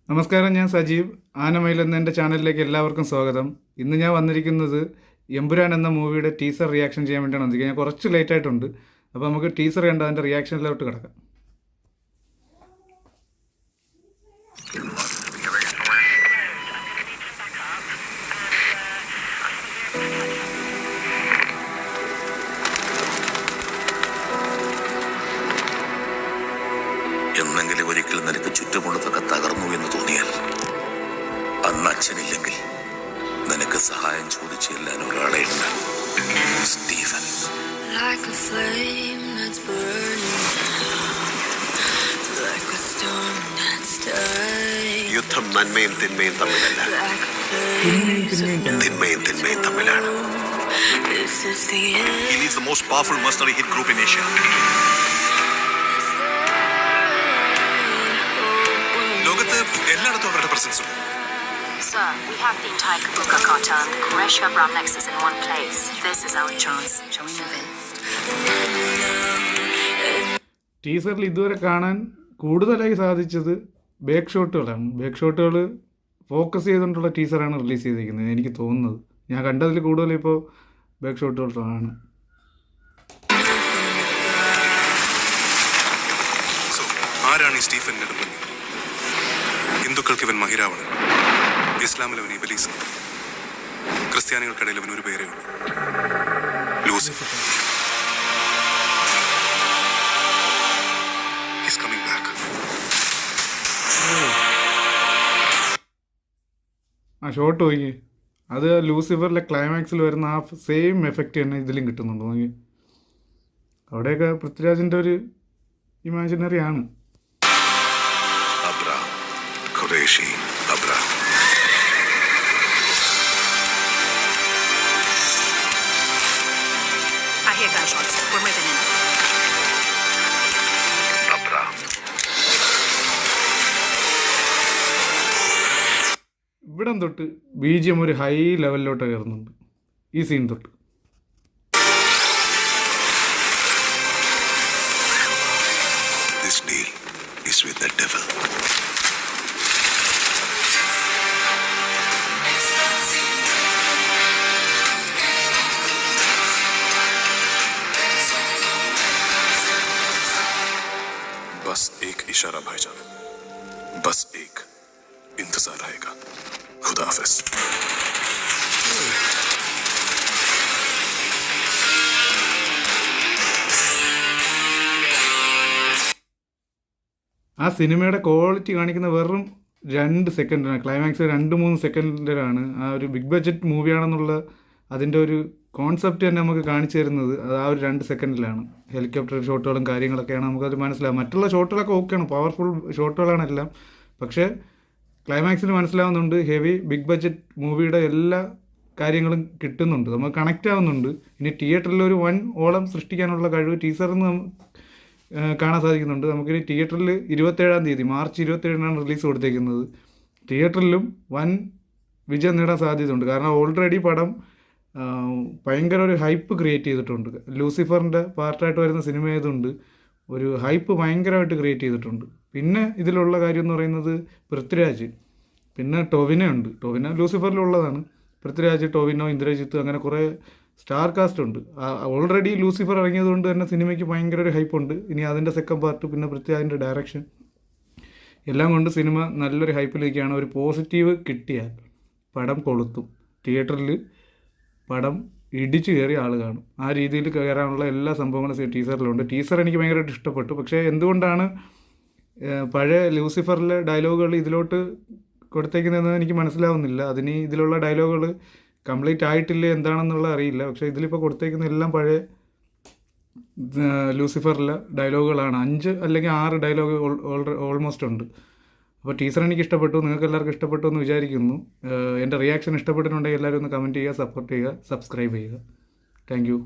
നമസ്കാരം, ഞാൻ സജീവ് ആനമയിൽ എന്ന എൻ്റെ ചാനലിലേക്ക് എല്ലാവർക്കും സ്വാഗതം. ഇന്ന് ഞാൻ വന്നിരിക്കുന്നത് എമ്പുരാൻ എന്ന മൂവിയുടെ ടീസർ റിയാക്ഷൻ ചെയ്യാൻ വേണ്ടിയാണ് വന്നിരിക്കുന്നത്. ഞാൻ കുറച്ച് ലേറ്റ് ആയിട്ടുണ്ട്. അപ്പോൾ നമുക്ക് ടീസർ കണ്ട് അതിൻ്റെ റിയാക്ഷനിലോട്ട് കിടക്കാം. എന്നെങ്കിലും ഒരിക്കൽ നിനക്ക് ചുറ്റുമുള്ളതൊക്കെ തകർന്നു എന്ന് തോന്നിയാൽ അന്ന് അച്ഛനില്ലെങ്കിൽ നിനക്ക് സഹായം ചോദിച്ചു ചെല്ലാൻ ഒരാളെ ഉണ്ടാകും. സ്റ്റീഫൻ. യുദ്ധം നന്മയും തിന്മയും തമ്മിലല്ല, തിന്മയും തിന്മയും തമ്മിലാണ്. He leads the most powerful mercenary hit group in Asia. ലോകത്ത് എല്ലായിടത്തും അവരുടെ പ്രസൻസ് ഉണ്ട്. Sir, we have the entire Kabuka cartel and the Quraysh Abram Nexus in one place. This is our chance. Shall we move in? ടീസറിൽ ഇതുവരെ കാണാൻ കൂടുതലായി സാധിച്ചത് back ഷോട്ടുകളാണ്. Back ഷോട്ടുകൾ ഫോക്കസ് ചെയ്തുകൊണ്ടുള്ള ടീസറാണ് റിലീസ് ചെയ്തിരിക്കുന്നത് എനിക്ക് തോന്നുന്നത്. ഞാൻ കണ്ടതിൽ കൂടുതൽ ഇപ്പോൾ ബാക്ക് ഷോട്ടുകളാണ്. ആരാണ് ഈ സ്റ്റീഫൻ നെടുമ്പള്ളി? ഹിന്ദുക്കൾക്ക് ഇവൻ മഹിരാവണൻ, ഇസ്ലാമിൽ അവൻ ഇബലീസ്, ക്രിസ്ത്യാനികൾക്കിടയിൽ അവൻ ഒരു പേരേ ഉള്ളൂ, ലൂസിഫർ. He's coming back. ആ ഷോട്ട് നോക്കി, അത് ലൂസിഫറിലെ ക്ലൈമാക്സിൽ വരുന്ന ആ സെയിം എഫക്റ്റ് തന്നെ ഇതിലും കിട്ടുന്നുണ്ട്. നോക്കി, അവിടെയൊക്കെ പൃഥ്വിരാജിൻ്റെ ഒരു ഇമാജിനറി ആണ്. Qureshi Abram. I hear gunshots. We're moving in. Abram. ഇവിടം തൊട്ട് BGM ഒരു ഹൈ ലെവലിലോട്ട് കയറുന്നുണ്ട് ഈ സീൻ തൊട്ട്. This deal is with the devil. बस एक इशारा भाईजान, बस एक इंतजार रहेगा. खुदा हाफिज. ആ സിനിമയുടെ ക്വാളിറ്റി കാണിക്കുന്ന വെറും 2 സെക്കൻഡിലാണ്. ക്ലൈമാക്സ് 2-3 സെക്കൻഡിലാണ്. ആ ഒരു ബിഗ് ബഡ്ജറ്റ് മൂവിയാണെന്നുള്ള അതിൻ്റെ ഒരു കോൺസെപ്റ്റ് തന്നെ നമുക്ക് കാണിച്ചു തരുന്നത് അത് ആ ഒരു 2 സെക്കൻഡിലാണ്. ഹെലികോപ്റ്റർ ഷോട്ടുകളും കാര്യങ്ങളൊക്കെയാണ് നമുക്കത് മനസ്സിലാവും. മറ്റുള്ള ഷോട്ടുകളൊക്കെ ഓക്കെയാണ്, പവർഫുൾ ഷോട്ടുകളാണെല്ലാം. പക്ഷേ ക്ലൈമാക്സിൽ മനസ്സിലാവുന്നുണ്ട് ഹെവി ബിഗ് ബഡ്ജറ്റ് മൂവിയുടെ എല്ലാ കാര്യങ്ങളും കിട്ടുന്നുണ്ട്, നമുക്ക് കണക്റ്റ് ആവുന്നുണ്ട്. ഇനി തിയേറ്ററിൽ ഒരു വൻ ഓളം സൃഷ്ടിക്കാനുള്ള കഴിവ് ടീസറിൽ നിന്ന് കാണാൻ സാധിക്കുന്നുണ്ട്. നമുക്കിനി തിയേറ്ററിൽ 27-ാം തീയതി മാർച്ച് 27-നാണ് റിലീസ് കൊടുത്തേക്കുന്നത്. തിയേറ്ററിലും വൻ വിജയം നേടാൻ സാധ്യതയുണ്ട്. കാരണം ഓൾറെഡി പടം ഭയങ്കര ഒരു ഹൈപ്പ് ക്രിയേറ്റ് ചെയ്തിട്ടുണ്ട്. ലൂസിഫറിൻ്റെ പാർട്ടായിട്ട് വരുന്ന സിനിമ ആയതുകൊണ്ട് ഒരു ഹൈപ്പ് ഭയങ്കരമായിട്ട് ക്രിയേറ്റ് ചെയ്തിട്ടുണ്ട്. പിന്നെ ഇതിലുള്ള കാര്യം എന്ന് പറയുന്നത് പൃഥ്വിരാജ്, പിന്നെ ടൊവിനോ ഉണ്ട്. ടൊവിനോ ലൂസിഫറിലുള്ളതാണ്. പൃഥ്വിരാജ്, ടൊവിനോ, ഇന്ദ്രജിത്ത്, അങ്ങനെ കുറേ സ്റ്റാർ കാസ്റ്റ് ഉണ്ട്. ഓൾറെഡി ലൂസിഫർ ഇറങ്ങിയതുകൊണ്ട് തന്നെ സിനിമയ്ക്ക് ഭയങ്കര ഒരു ഹൈപ്പുണ്ട്. ഇനി അതിൻ്റെ സെക്കൻഡ് പാർട്ട്, പിന്നെ പൃഥ്വിരാജിൻ്റെ ഡയറക്ഷൻ എല്ലാം കൊണ്ട് സിനിമ നല്ലൊരു ഹൈപ്പിലേക്കാണ്. ഒരു പോസിറ്റീവ് കിട്ടിയാൽ പടം കൊളുത്തും. തിയേറ്ററിൽ പടം ഇടിച്ചു കയറിയ ആൾ കാണും. ആ രീതിയിൽ കയറാനുള്ള എല്ലാ സംഭവങ്ങളും ടീസറിലുണ്ട്. ടീസർ എനിക്ക് ഭയങ്കരമായിട്ട് ഇഷ്ടപ്പെട്ടു. പക്ഷേ എന്തുകൊണ്ടാണ് പഴയ ലൂസിഫറിലെ ഡയലോഗുകൾ ഇതിലോട്ട് കൊടുത്തേക്കുന്നതെന്ന് എനിക്ക് മനസ്സിലാവുന്നില്ല. അതിന് ഇതിലുള്ള ഡയലോഗുകൾ കംപ്ലീറ്റ് ആയിട്ടില്ല എന്താണെന്നുള്ള അറിയില്ല. പക്ഷേ ഇതിലിപ്പോൾ കൊടുത്തേക്കുന്ന എല്ലാം പഴയ ലൂസിഫറിലെ ഡയലോഗുകളാണ്. 5 അല്ലെങ്കിൽ 6 ഡയലോഗ് ഓൾമോസ്റ്റ് ഉണ്ട്. അപ്പോൾ ടീസർ എനിക്ക് ഇഷ്ടപ്പെട്ടു. നിങ്ങൾക്ക് എല്ലാവർക്കും ഇഷ്ടപ്പെട്ടു എന്ന് വിചാരിക്കുന്നു. എൻ്റെ റിയാക്ഷൻ ഇഷ്ടപ്പെട്ടിട്ടുണ്ടെങ്കിൽ എല്ലാവരും ഒന്ന് കമൻറ്റ് ചെയ്യുക, സപ്പോർട്ട് ചെയ്യുക, സബ്സ്ക്രൈബ് ചെയ്യുക. Thank you.